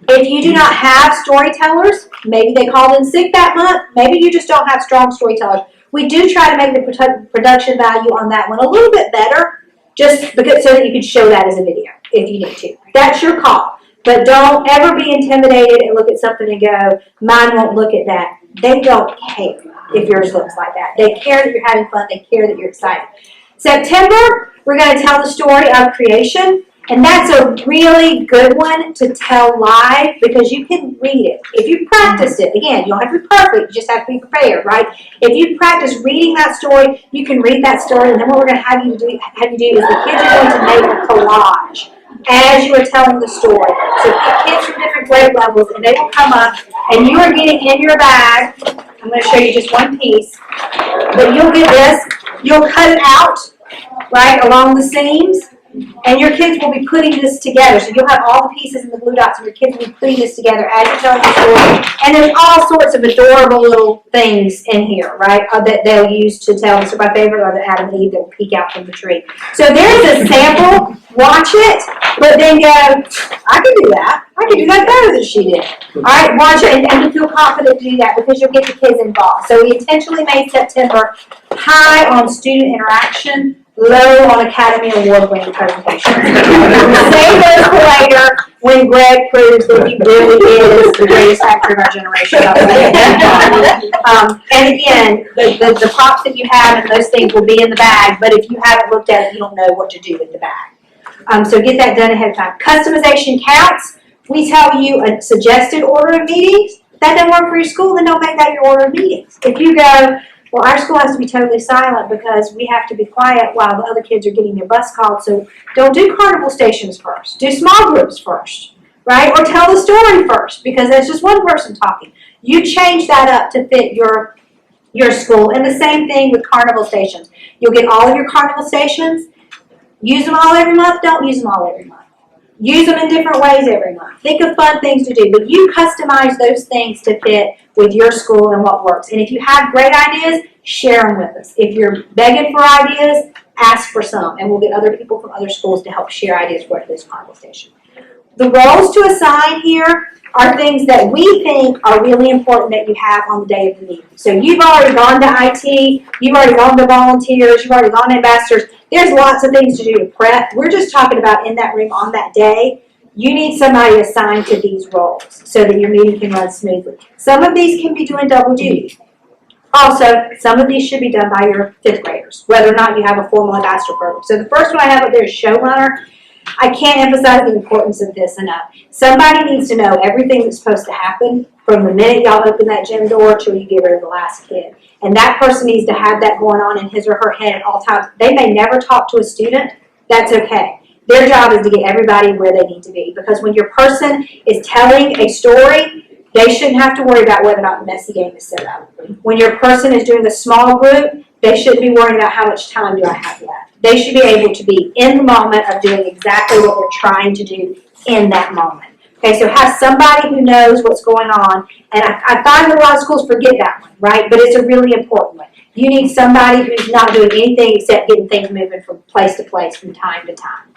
If you do not have storytellers, maybe they called in sick that month, maybe you just don't have strong storytellers. We do try to make the production value on that one a little bit better, just because, so that you can show that as a video if you need to. That's your call. But don't ever be intimidated and look at something and go, mine won't look at that. They don't care if yours looks like that. They care that you're having fun. They care that you're excited. September, we're going to tell the story of creation. And that's a really good one to tell live, because you can read it. If you practice it, again, you don't have to be perfect, you just have to be prepared, right? If you practice reading that story, you can read that story, and then what we're going to have you do is the kids are going to make a collage as you are telling the story. So pick kids from different grade levels, and they will come up, and you are getting in your bag. I'm going to show you just one piece, but you'll get this. You'll cut it out, right, along the seams. And your kids will be putting this together. So you'll have all the pieces and the glue dots, and your kids will be putting this together as you're telling the story. And there's all sorts of adorable little things in here, right, that they'll use to tell. So my favorite are the Adam and Eve that will peek out from the tree. So there's a sample. Watch it, but then go, I can do that. I can do that better than she did. All right, watch it, and you feel confident to do that, because you'll get the kids involved. So we intentionally made September high on student interaction, low on Academy Award-winning presentations. Save those for later when Greg proves that he really is the greatest actor of our generation. And again, the props that you have and those things will be in the bag, but if you haven't looked at it, you don't know what to do with the bag. So get that done ahead of time. Customization counts. We tell you a suggested order of meetings. If that doesn't work for your school, then don't make that your order of meetings. If you go, well, our school has to be totally silent because we have to be quiet while the other kids are getting their bus called. So don't do carnival stations first. Do small groups first, right? Or tell the story first, because that's just one person talking. You change that up to fit your school. And the same thing with carnival stations. You'll get all of your carnival stations. Use them all every month. Don't use them all every month. Use them in different ways every month. Think of fun things to do, but you customize those things to fit with your school and what works. And if you have great ideas, share them with us. If you're begging for ideas, ask for some, and we'll get other people from other schools to help share ideas for this carnival station. The roles to assign here are things that we think are really important that you have on the day of the meeting. So you've already gone to IT, you've already gone to volunteers, you've already gone to ambassadors. There's lots of things to do to prep. We're just talking about in that room on that day. You need somebody assigned to these roles so that your meeting can run smoothly. Some of these can be doing double duty. Also, some of these should be done by your 5th graders, whether or not you have a formal ambassador program. So the first one I have up there is showrunner. I can't emphasize the importance of this enough. Somebody needs to know everything that's supposed to happen from the minute y'all open that gym door till you get rid of the last kid. And that person needs to have that going on in his or her head at all times. They may never talk to a student. That's okay. Their job is to get everybody where they need to be. Because when your person is telling a story, they shouldn't have to worry about whether or not the messy game is set up. When your person is doing a small group, they shouldn't be worrying about how much time do I have left. They should be able to be in the moment of doing exactly what they're trying to do in that moment. Okay, so have somebody who knows what's going on. And I find that a lot of schools forget that one, right? But it's a really important one. You need somebody who's not doing anything except getting things moving from place to place from time to time.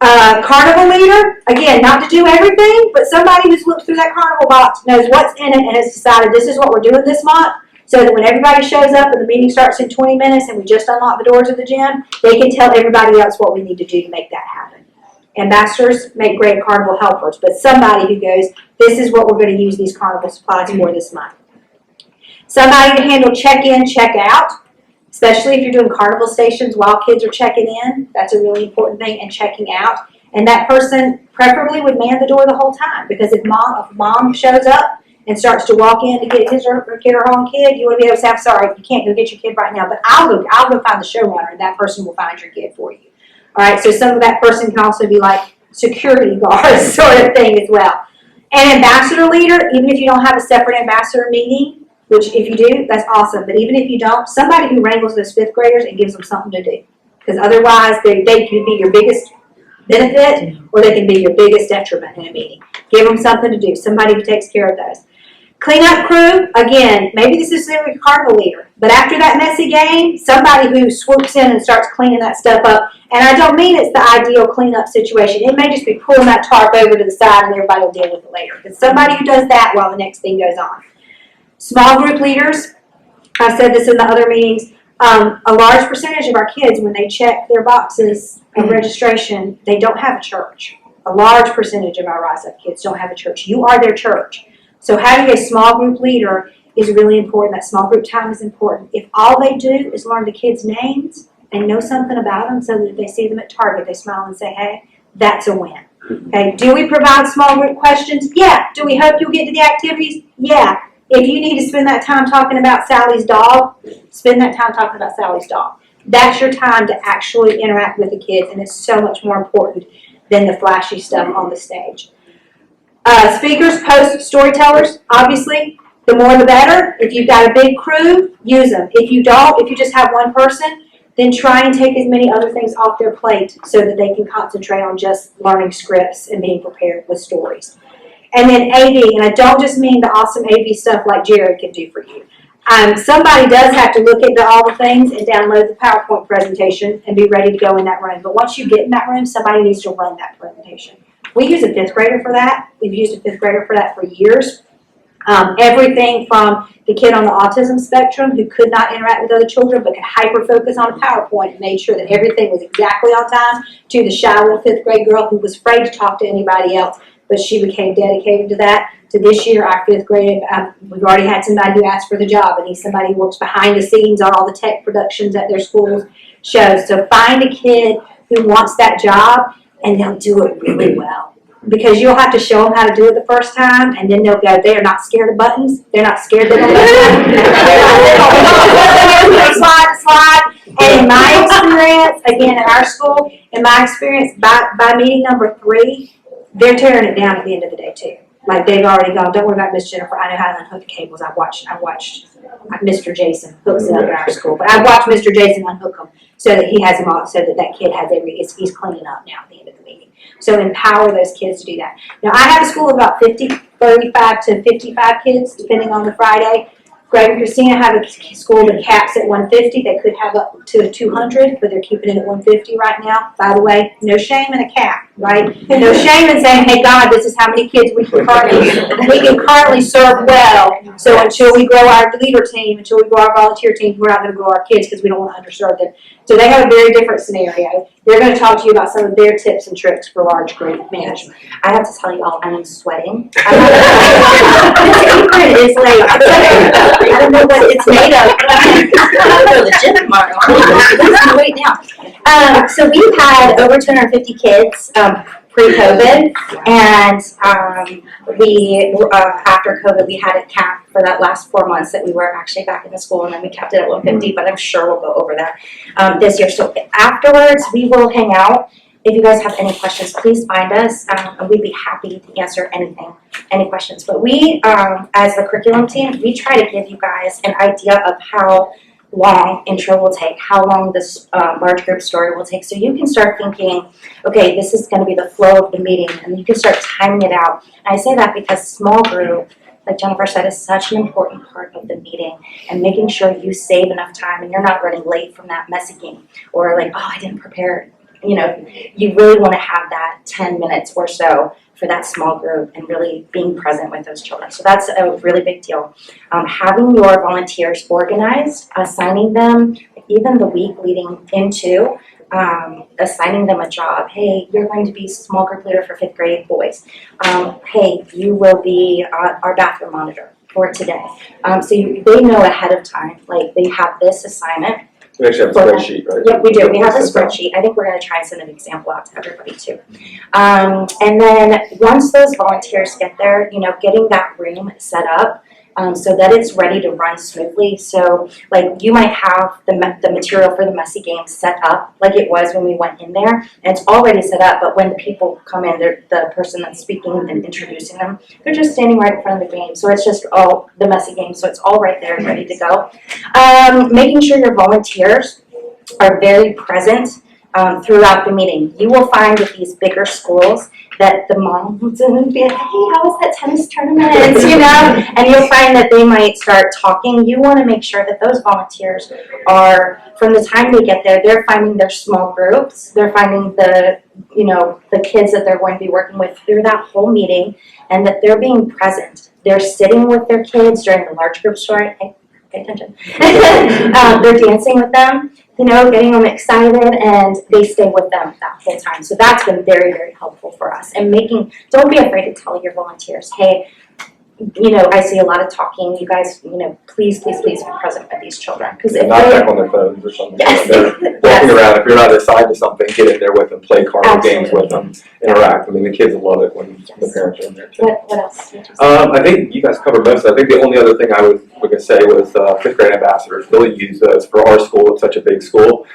Carnival leader, again, not to do everything, but somebody who's looked through that carnival box, knows what's in it, and has decided this is what we're doing this month, so that when everybody shows up and the meeting starts in 20 minutes and we just unlock the doors of the gym, they can tell everybody else what we need to do to make that happen. Ambassadors make great carnival helpers, but somebody who goes, this is what we're going to use these carnival supplies for this month. Somebody to handle check-in, check-out. Especially if you're doing carnival stations while kids are checking in. That's a really important thing, and checking out. And that person preferably would man the door the whole time, because if mom shows up and starts to walk in to get his or her kid or her own kid, you want to be able to say, I'm sorry, you can't go get your kid right now, but I'll go find the showrunner, and that person will find your kid for you. All right, so some of that person can also be like security guard sort of thing as well. An ambassador leader, even if you don't have a separate ambassador meeting, which if you do, that's awesome. But even if you don't, somebody who wrangles those 5th graders and gives them something to do. Because otherwise, they can be your biggest benefit, or they can be your biggest detriment in a meeting. Give them something to do. Somebody who takes care of those. Cleanup crew, again, maybe this is a carnival leader. But after that messy game, somebody who swoops in and starts cleaning that stuff up. And I don't mean it's the ideal cleanup situation. It may just be pulling that tarp over to the side and everybody will deal with it later. But somebody who does that while the next thing goes on. Small group leaders, I've said this in the other meetings, a large percentage of our kids, when they check their boxes of registration, they don't have a church. A large percentage of our Rise Up kids don't have a church. You are their church. So having a small group leader is really important. That small group time is important. If all they do is learn the kids' names and know something about them so that if they see them at Target, they smile and say, hey, that's a win. Okay, do we provide small group questions? Yeah. Do we hope you'll get to the activities? Yeah. If you need to spend that time talking about Sally's dog, spend that time talking about Sally's dog. That's your time to actually interact with the kids, and it's so much more important than the flashy stuff on the stage. Speakers, posts, storytellers, obviously, the more the better. If you've got a big crew, use them. If you don't, if you just have one person, then try and take as many other things off their plate so that they can concentrate on just learning scripts and being prepared with stories. And then AV, and I don't just mean the awesome AV stuff like Jared can do for you. Somebody does have to look at all the things and download the PowerPoint presentation and be ready to go in that room. But once you get in that room, somebody needs to run that presentation. We use a 5th grader for that. We've used a 5th grader for that for years. Everything from the kid on the autism spectrum who could not interact with other children but could hyper-focus on a PowerPoint and made sure that everything was exactly on time, to the shy little 5th grade girl who was afraid to talk to anybody else, but she became dedicated to that. To this year, our 5th grade, we've already had somebody who asked for the job, and he's somebody who works behind the scenes on all the tech productions at their schools shows. So find a kid who wants that job, and they'll do it really well. Because you'll have to show them how to do it the first time, and then they'll go, they are not scared of buttons. They're not scared. They don't slide. And in my experience, again, in our school, by meeting number 3, they're tearing it down at the end of the day, too. Like, they've already gone, don't worry about Miss Jennifer. I know how to unhook the cables. I watched Mr. Jason hooks it up in our school. But I watched Mr. Jason unhook them so that he has them all, so that kid has he's cleaning up now at the end of the meeting. So empower those kids to do that. Now, I have a school of about 35 to 55 kids, depending on the Friday. Greg and Christina have a school that caps at 150. They could have up to 200, but they're keeping it at 150 right now. By the way, no shame in a cap, right? No shame in saying, hey, God, this is how many kids we can currently serve well. So until we grow our leader team, until we grow our volunteer team, we're not going to grow our kids because we don't want to underserve them. So they have a very different scenario. They're going to talk to you about some of their tips and tricks for large group management. I have to tell you all, I'm sweating. This apron is like, I don't know what it's made of. I'm going to go to the gym tomorrow. Wait now. So we've had over 250 kids pre-COVID, and we after COVID we had it capped for that last 4 months that we were actually back in the school, and then we kept it at 150. But I'm sure we'll go over that this year. So afterwards, we will hang out. If you guys have any questions, please find us, and we'd be happy to answer anything, any questions. But we, as the curriculum team, we try to give you guys an idea of how long intro will take, how long this large group story will take, so you can start thinking, okay, this is going to be the flow of the meeting, and you can start timing it out. And I say that because small group, like Jennifer said, is such an important part of the meeting, and making sure you save enough time and you're not running late from that messaging, or like, oh, I didn't prepare. You know, you really want to have that 10 minutes or so for that small group and really being present with those children. So that's a really big deal. Having your volunteers organized, assigning them, even the week leading into, assigning them a job. Hey, you're going to be small group leader for 5th grade boys. Hey, you will be our bathroom monitor for today. So they know ahead of time, like they have this assignment. We actually have a spreadsheet, right? Yep, we do. We have a spreadsheet. I think we're going to try and send an example out to everybody too. And then once those volunteers get there, you know, getting that room set up so that it's ready to run smoothly. So like you might have the material for the messy game set up like it was when we went in there, and it's already set up, but when the people come in, the person that's speaking and introducing them, they're just standing right in front of the game. So it's just all the messy game, so it's all right there and ready to go. Making sure your volunteers are very present throughout the meeting. You will find with these bigger schools that the mom will be like, hey, how was that tennis tournament? You know, and you'll find that they might start talking. You want to make sure that those volunteers are, from the time they get there, they're finding their small groups. They're finding the kids that they're going to be working with through that whole meeting, and that they're being present. They're sitting with their kids during the large group story. Hey, pay attention. They're dancing with them, you know, getting them excited, and they stay with them that whole time. So that's been very, very helpful for us. And don't be afraid to tell your volunteers, hey, you know, I see a lot of talking. You guys, you know, please be present with these children. Because if not back on their phones or something. Yes. They're walking around. If you're not assigned to something, get in there with them, play card games with them, interact. I mean, the kids love it when the parents are in there too. What else? I think you guys covered most. I think the only other thing I was going to say was 5th grade ambassadors. Really use those for our school. It's such a big school.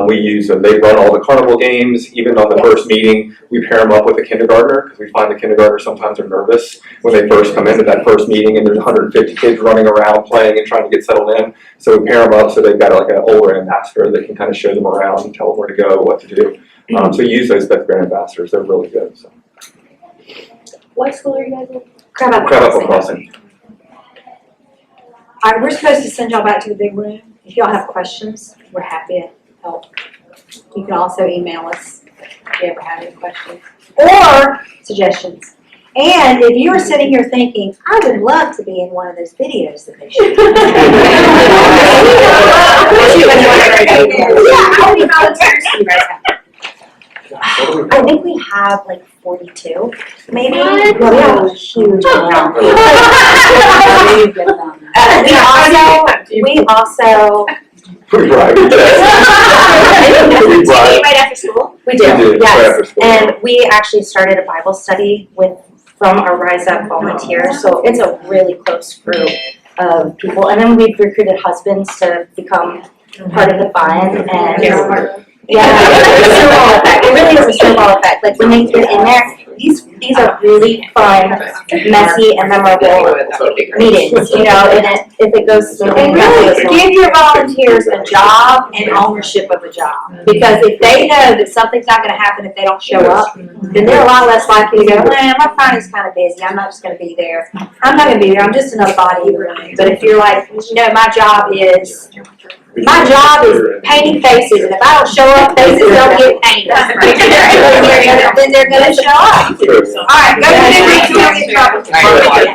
We use them. They run all the carnival games. Even on the first meeting, we pair them up with a kindergartner because we find the kindergartners sometimes are nervous when they first come into that first meeting, and there's 150 kids running around playing and trying to get settled in. So we pair them up so they've got like an older ambassador that can kind of show them around and tell them where to go, what to do. So use those 5th grade ambassadors. They're really good. So. What school are you guys in? Crab Apple Crossing. All right, we're supposed to send y'all back to the big room. If y'all have questions, we're happy to help. You can also email us if you ever have any questions or suggestions. And if you are sitting here thinking, I would love to be in one of those videos that they shoot. How many volunteers do you guys have? I think we have like 42, maybe. We have a huge amount. We also. Pretty bright. Right after school? We do, yes. Right after school. And we actually started a Bible study from our Rise Up volunteers, so it's a really close group of people. And then we've recruited husbands to become part of the fun, and yeah, it's a snowball effect. It really is a snowball effect. Like when they get in there, these are really fun, messy, and memorable meetings, you know, and if it goes smoothly. And really give your volunteers a job and ownership of a job. Because if they know that something's not gonna happen if they don't show up, then they're a lot less likely to go, my Friday's kind of busy, I'm not just gonna be there. I'm not gonna be there, I'm just another body here. But if you're like, my job is painting faces, and if I don't show up, faces don't get painted. Then they're gonna show up. All right, go to the next, we'll get in trouble.